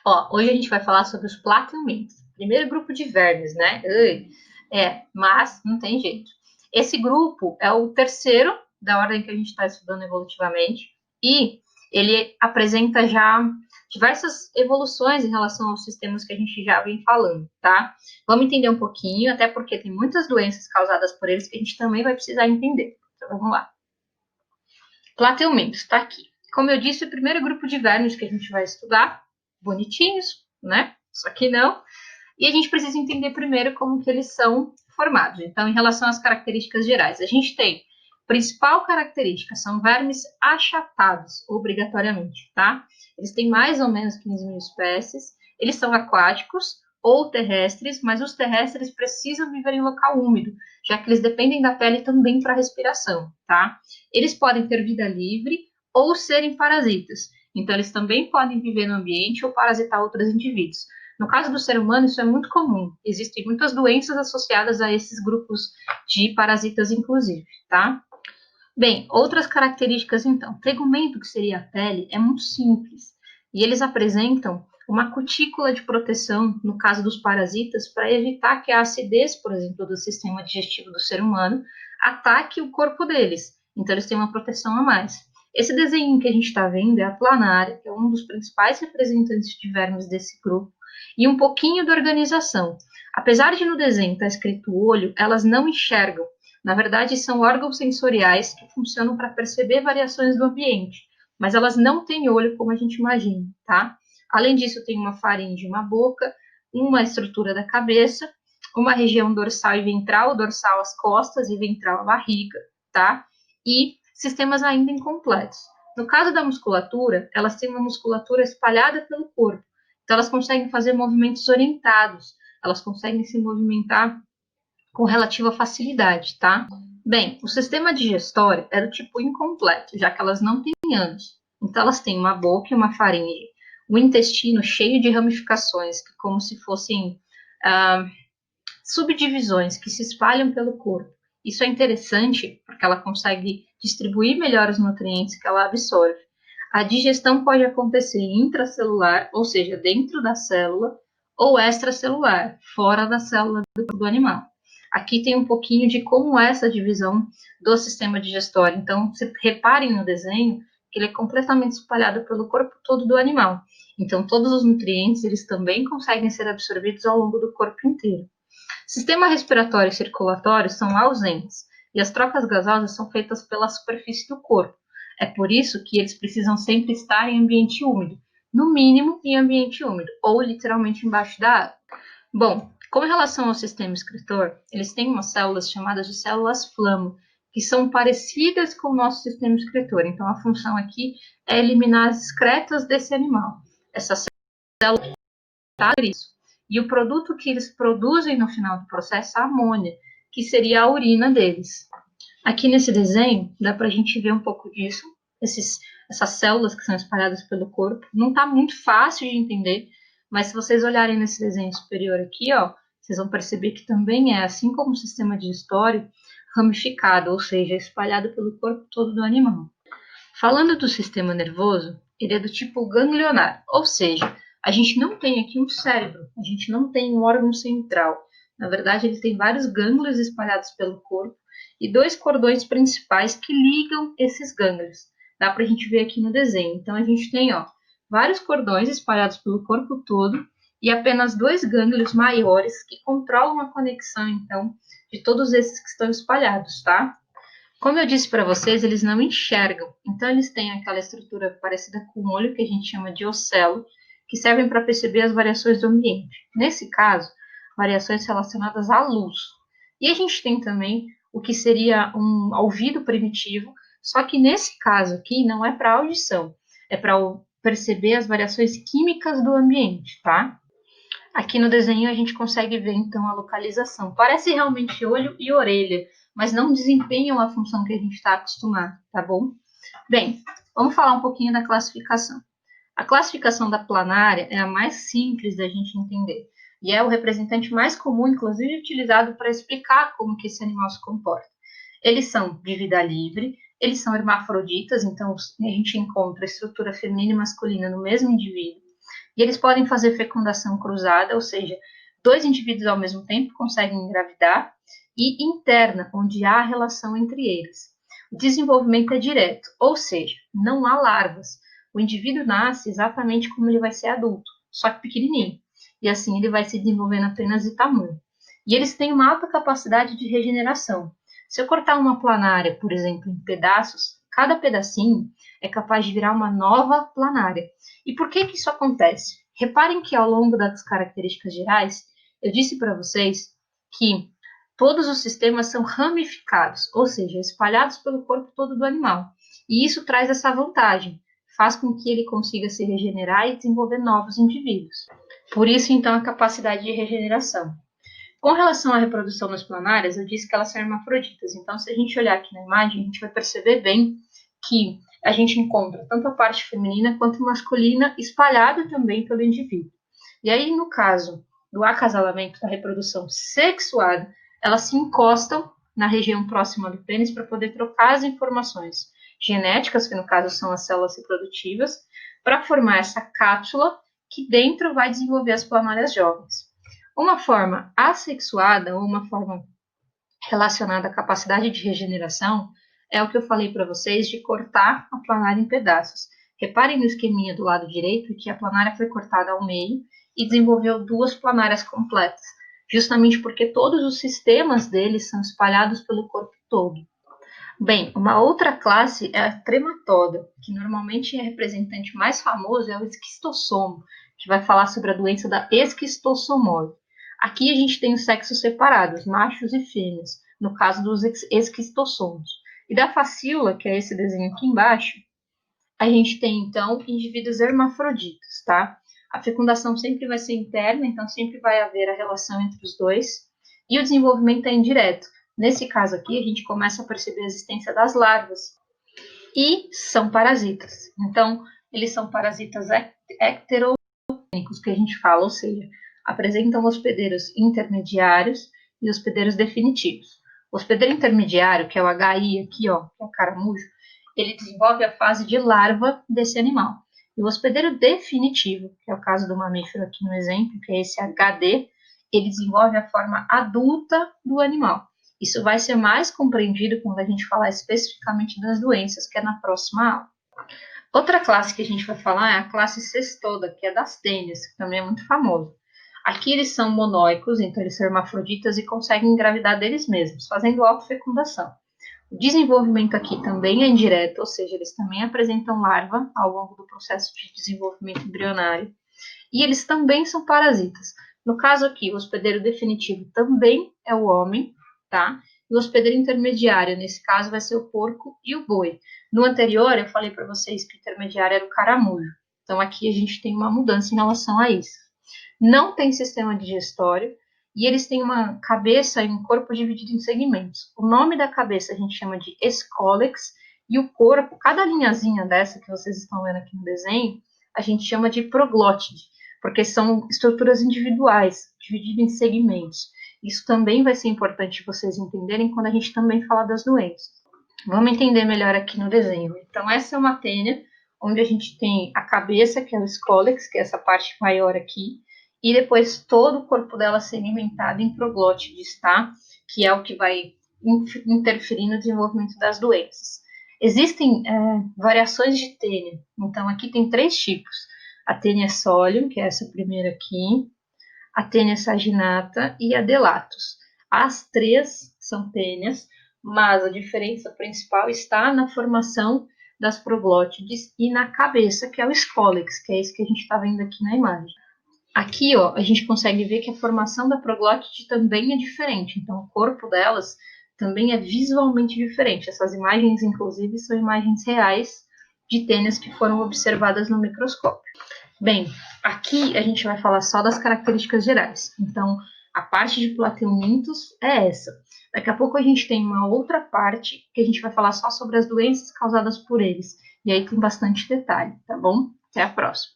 Ó, hoje a gente vai falar sobre os platinamentos. Primeiro grupo de vermes, né? Ui, mas não tem jeito. Esse grupo é o terceiro da ordem que a gente está estudando evolutivamente e ele apresenta já diversas evoluções em relação aos sistemas que a gente já vem falando, tá? Vamos entender um pouquinho, até porque tem muitas doenças causadas por eles que a gente também vai precisar entender. Então vamos lá. Plateumintos, está aqui. Como eu disse, o primeiro grupo de vermes que a gente vai estudar, bonitinhos, né? Só que não. E a gente precisa entender primeiro como que eles são formados. Então, em relação às características gerais, a gente tem principal característica, são vermes achatados, obrigatoriamente, tá? Eles têm mais ou menos 15 mil espécies, eles são aquáticos ou terrestres, mas os terrestres precisam viver em local úmido, já que eles dependem da pele também para respiração, tá? Eles podem ter vida livre ou serem parasitas, então eles também podem viver no ambiente ou parasitar outros indivíduos. No caso do ser humano, isso é muito comum. Existem muitas doenças associadas a esses grupos de parasitas, inclusive, tá? Bem, outras características, então. Tegumento, que seria a pele, é muito simples. E eles apresentam uma cutícula de proteção, no caso dos parasitas, para evitar que a acidez, por exemplo, do sistema digestivo do ser humano, ataque o corpo deles. Então, eles têm uma proteção a mais. Esse desenho que a gente está vendo é a planária, que é um dos principais representantes de vermes desse grupo, e um pouquinho da organização. Apesar de no desenho estar escrito olho, elas não enxergam. Na verdade, são órgãos sensoriais que funcionam para perceber variações do ambiente, mas elas não têm olho como a gente imagina, tá? Além disso, tem uma faringe, uma boca, uma estrutura da cabeça, uma região dorsal e ventral, dorsal as costas e ventral a barriga, tá? E sistemas ainda incompletos. No caso da musculatura, elas têm uma musculatura espalhada pelo corpo, então elas conseguem fazer movimentos orientados, elas conseguem se movimentar com relativa facilidade, tá? Bem, o sistema digestório é do tipo incompleto, já que elas não têm ânus. Então, elas têm uma boca e uma faringe, o intestino cheio de ramificações, como se fossem ah, subdivisões que se espalham pelo corpo. Isso é interessante porque ela consegue distribuir melhor os nutrientes que ela absorve. A digestão pode acontecer intracelular, ou seja, dentro da célula, ou extracelular, fora da célula do animal. Aqui tem um pouquinho de como é essa divisão do sistema digestório. Então, se reparem no desenho que ele é completamente espalhado pelo corpo todo do animal. Então, todos os nutrientes, eles também conseguem ser absorvidos ao longo do corpo inteiro. Sistema respiratório e circulatório são ausentes, e as trocas gasosas são feitas pela superfície do corpo. É por isso que eles precisam sempre estar em ambiente úmido, no mínimo em ambiente úmido, ou literalmente embaixo da água. Bom, com relação ao sistema excretor, eles têm umas células chamadas de células flamo, que são parecidas com o nosso sistema excretor. Então, a função aqui é eliminar as excretas desse animal. Essa célula está isso. E o produto que eles produzem no final do processo é a amônia, que seria a urina deles. Aqui nesse desenho, dá para a gente ver um pouco disso, essas células que são espalhadas pelo corpo. Não está muito fácil de entender, mas se vocês olharem nesse desenho superior aqui, ó, vocês vão perceber que também é, assim como o sistema digestório, ramificado, ou seja, espalhado pelo corpo todo do animal. Falando do sistema nervoso, ele é do tipo ganglionar, ou seja, a gente não tem aqui um cérebro, a gente não tem um órgão central. Na verdade, ele tem vários gânglios espalhados pelo corpo e dois cordões principais que ligam esses gânglios. Dá para a gente ver aqui no desenho. Então, a gente tem vários cordões espalhados pelo corpo todo e apenas dois gânglios maiores que controlam a conexão, então, de todos esses que estão espalhados, tá? Como eu disse para vocês, eles não enxergam. Então, eles têm aquela estrutura parecida com o olho, que a gente chama de ocelo, que servem para perceber as variações do ambiente. Nesse caso, variações relacionadas à luz. E a gente tem também o que seria um ouvido primitivo, só que nesse caso aqui não é para audição, é para perceber as variações químicas do ambiente, tá? Aqui no desenho a gente consegue ver então a localização. Parece realmente olho e orelha, mas não desempenham a função que a gente está acostumado, tá bom? Bem, vamos falar um pouquinho da classificação. A classificação da planária é a mais simples da gente entender e é o representante mais comum, inclusive utilizado para explicar como que esse animal se comporta. Eles são de vida livre, eles são hermafroditas, então a gente encontra a estrutura feminina e masculina no mesmo indivíduo. E eles podem fazer fecundação cruzada, ou seja, 2 indivíduos ao mesmo tempo conseguem engravidar, e interna, onde há relação entre eles. O desenvolvimento é direto, ou seja, não há larvas. O indivíduo nasce exatamente como ele vai ser adulto, só que pequenininho. E assim ele vai se desenvolvendo apenas de tamanho. E eles têm uma alta capacidade de regeneração. Se eu cortar uma planária, por exemplo, em pedaços, cada pedacinho é capaz de virar uma nova planária. E por que isso acontece? Reparem que ao longo das características gerais, eu disse para vocês que todos os sistemas são ramificados, ou seja, espalhados pelo corpo todo do animal. E isso traz essa vantagem, faz com que ele consiga se regenerar e desenvolver novos indivíduos. Por isso, então, a capacidade de regeneração. Com relação à reprodução nas planárias, eu disse que elas são hermafroditas. Então, se a gente olhar aqui na imagem, a gente vai perceber bem que a gente encontra tanto a parte feminina quanto masculina espalhada também pelo indivíduo. E aí, no caso do acasalamento, da reprodução sexuada, elas se encostam na região próxima do pênis para poder trocar as informações genéticas, que no caso são as células reprodutivas, para formar essa cápsula que dentro vai desenvolver as planárias jovens. Uma forma assexuada ou uma forma relacionada à capacidade de regeneração é o que eu falei para vocês de cortar a planária em pedaços. Reparem no esqueminha do lado direito que a planária foi cortada ao meio e desenvolveu 2 planárias completas, justamente porque todos os sistemas deles são espalhados pelo corpo todo. Bem, uma outra classe é a trematoda, que normalmente é representante mais famoso é o esquistossomo, que vai falar sobre a doença da esquistossomose. Aqui a gente tem os sexos separados, machos e fêmeas, no caso dos esquistossomos. E da facíola, que é esse desenho aqui embaixo, a gente tem, então, indivíduos hermafroditas, tá? A fecundação sempre vai ser interna, então sempre vai haver a relação entre os dois, e o desenvolvimento é indireto. Nesse caso aqui, a gente começa a perceber a existência das larvas, e são parasitas. Então, eles são parasitas ecterogênicos, que a gente fala, ou seja, apresentam hospedeiros intermediários e hospedeiros definitivos. O hospedeiro intermediário, que é o HI aqui, ó, que é o caramujo, ele desenvolve a fase de larva desse animal. E o hospedeiro definitivo, que é o caso do mamífero aqui no exemplo, que é esse HD, ele desenvolve a forma adulta do animal. Isso vai ser mais compreendido quando a gente falar especificamente das doenças, que é na próxima aula. Outra classe que a gente vai falar é a classe cestoda, que é das tênias, que também é muito famosa. Aqui eles são monóicos, então eles são hermafroditas e conseguem engravidar deles mesmos, fazendo autofecundação. O desenvolvimento aqui também é indireto, ou seja, eles também apresentam larva ao longo do processo de desenvolvimento embrionário. E eles também são parasitas. No caso aqui, o hospedeiro definitivo também é o homem, tá? E o hospedeiro intermediário, nesse caso, vai ser o porco e o boi. No anterior, eu falei para vocês que o intermediário era o caramujo. Então, aqui a gente tem uma mudança em relação a isso. Não tem sistema digestório e eles têm uma cabeça e um corpo dividido em segmentos. O nome da cabeça a gente chama de escólex e o corpo, cada linhazinha dessa que vocês estão vendo aqui no desenho, a gente chama de proglótide, porque são estruturas individuais, divididas em segmentos. Isso também vai ser importante vocês entenderem quando a gente também falar das doenças. Vamos entender melhor aqui no desenho. Então, essa é uma tênia, onde a gente tem a cabeça, que é o escólex, que é essa parte maior aqui, e depois todo o corpo dela segmentado em proglótides, tá? Que é o que vai interferir no desenvolvimento das doenças. Existem variações de tênia. Então, aqui tem 3 tipos. A tênia solium, que é essa primeira aqui, a tênia saginata e a delatus. As 3 são tênias, mas a diferença principal está na formação das proglótides e na cabeça, que é o escólex, que é esse que a gente está vendo aqui na imagem. Aqui, ó, a gente consegue ver que a formação da proglótide também é diferente, então o corpo delas também é visualmente diferente. Essas imagens, inclusive, são imagens reais de tênias que foram observadas no microscópio. Bem, aqui a gente vai falar só das características gerais. Então, a parte de plateumintos é essa. Daqui a pouco a gente tem uma outra parte que a gente vai falar só sobre as doenças causadas por eles. E aí tem bastante detalhe, tá bom? Até a próxima.